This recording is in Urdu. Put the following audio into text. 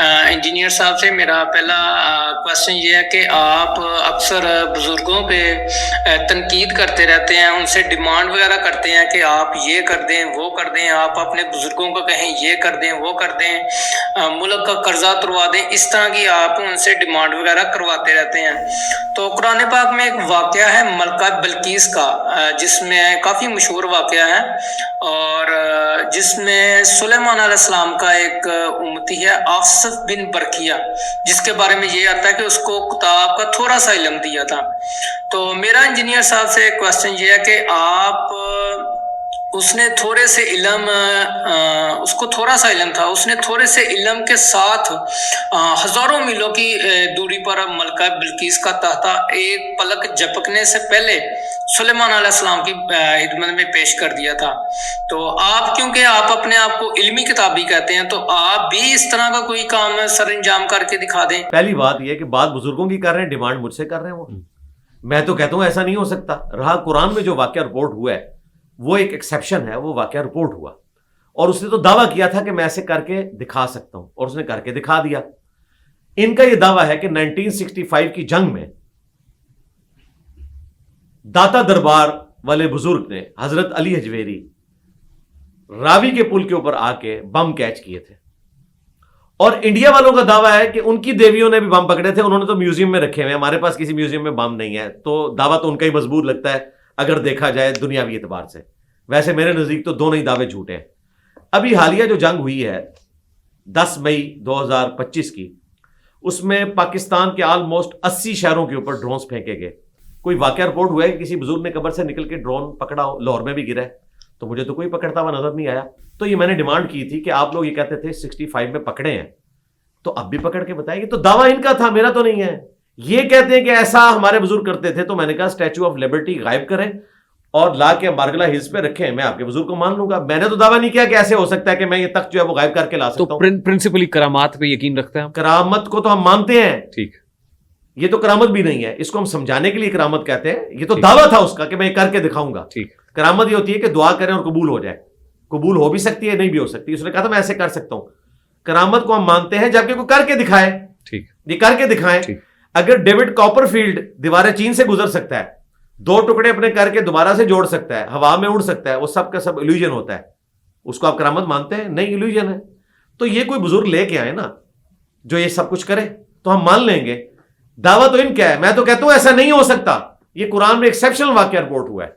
انجینئر صاحب سے میرا پہلا کوشچن یہ ہے کہ آپ اکثر بزرگوں پہ تنقید کرتے رہتے ہیں، ان سے ڈیمانڈ وغیرہ کرتے ہیں کہ آپ یہ کر دیں وہ کر دیں، آپ اپنے بزرگوں کو کہیں یہ کر دیں وہ کر دیں، ملک کا قرضہ اتروا دیں، اس طرح کی آپ ان سے ڈیمانڈ وغیرہ کرواتے رہتے ہیں۔ تو قرآن پاک میں ایک واقعہ ہے ملکہ بلقیس کا، جس میں کافی مشہور واقعہ ہے، اور جس میں سلیمان علیہ السلام کا ایک امتی ہے آصف بن برقیہ، جس کے بارے میں یہ آتا ہے کہ اس کو کتاب کا تھوڑا سا علم دیا تھا۔ تو میرا انجینئر صاحب سے کوشچن یہ ہے کہ آپ اس نے تھوڑے سے علم اس کو تھوڑا سا علم تھا، اس نے تھوڑے سے علم کے ساتھ ہزاروں میلوں کی دوری پر ملکہ بلقیس کا تختہ ایک پلک جھپکنے سے پہلے سلیمان علیہ السلام کی خدمت میں پیش کر دیا تھا۔ تو آپ کیونکہ آپ اپنے آپ کو علمی کتابی کہتے ہیں، تو آپ بھی اس طرح کا کوئی کام سر انجام کر کے دکھا دیں۔ پہلی بات یہ کہ بات بزرگوں کی کر رہے ہیں، ڈیمانڈ مجھ سے کر رہے ہیں وہ، میں تو کہتا ہوں ایسا نہیں ہو سکتا۔ رہا قرآن میں جو واقعہ رپورٹ ہوا ہے وہ ایک ایکسیپشن ہے، وہ واقعہ رپورٹ ہوا، اور اس نے تو دعویٰ کیا تھا کہ میں ایسے کر کے دکھا سکتا ہوں، اور اس نے کر کے دکھا دیا۔ ان کا یہ دعویٰ ہے کہ 1965 کی جنگ میں داتا دربار والے بزرگ نے حضرت علی حجویری راوی کے پل کے اوپر آ کے بم کیچ کیے تھے، اور انڈیا والوں کا دعویٰ ہے کہ ان کی دیویوں نے بھی بم پکڑے تھے، انہوں نے تو میوزیم میں رکھے ہوئے ہیں، ہمارے پاس کسی میوزیم میں بم نہیں ہے۔ تو دعویٰ تو ان کا ہی مضبوط لگتا ہے اگر دیکھا جائے دنیاوی اعتبار سے، ویسے میرے نزدیک تو دونوں ہی دعوے جھوٹے ہیں۔ ابھی حالیہ جو جنگ ہوئی ہے 10 مئی 2025 کی، اس میں پاکستان کے آلموسٹ 80 شہروں کے اوپر ڈرونز پھینکے گئے۔ کوئی واقعہ رپورٹ ہوا ہے کہ کسی بزرگ نے قبر سے نکل کے ڈرون پکڑا ہو؟ لاہور میں بھی گرا ہے، تو مجھے تو کوئی پکڑتا ہوا نظر نہیں آیا۔ تو یہ میں نے ڈیمانڈ کی تھی کہ آپ لوگ یہ کہتے تھے 65 میں پکڑے ہیں، تو اب بھی پکڑ کے بتائیے۔ تو دعویٰ ان کا تھا، میرا تو نہیں ہے۔ یہ کہتے ہیں کہ ایسا ہمارے بزرگ کرتے تھے، تو میں نے کہا اسٹیچو آف لبرٹی غائب کریں اور لا کے بارگلہ ہلز پہ رکھیں، میں آپ کے بزرگ کو مان لوں گا۔ میں نے تو دعویٰ نہیں کیا کہ ایسے ہو سکتا ہے کہ میں یہ تخت جو ہے وہ غائب کر کے لا سکتا ہوں۔ تو پرنسپلی کرامات پہ یقین رکھتے ہیں؟ کرامت کو تو ہم مانتے ہیں، ٹھیک، یہ تو کرامت بھی نہیں ہے، اس کو ہم سمجھانے کے لیے کرامت کہتے ہیں۔ یہ تو دعویٰ تھا اس کا کہ میں یہ کر کے دکھاؤں گا۔ ٹھیک، کرامت یہ ہوتی ہے کہ دعا کریں اور قبول ہو جائے، قبول ہو بھی سکتی ہے نہیں بھی ہو سکتی۔ اس نے کہا تھا میں ایسے کر سکتا ہوں۔ کرامت کو ہم مانتے ہیں جبکہ کوئی کر کے دکھائے، ٹھیک، یہ کر کے دکھائیں۔ اگر ڈیوڈ کاپر فیلڈ دیوار چین سے گزر سکتا ہے، 2 ٹکڑے اپنے کر کے دوبارہ سے جوڑ سکتا ہے، ہوا میں اڑ سکتا ہے، وہ سب کا سب ایلیوژن ہوتا ہے، اس کو آپ کرامت مانتے ہیں؟ نہیں، ایلیوژن ہے۔ تو یہ کوئی بزرگ لے کے آئے نا جو یہ سب کچھ کرے تو ہم مان لیں گے۔ دعویٰ تو ان کا ہے، میں تو کہتا ہوں ایسا نہیں ہو سکتا۔ یہ قرآن میں ایکسیپشنل واقعہ رپورٹ ہوا ہے۔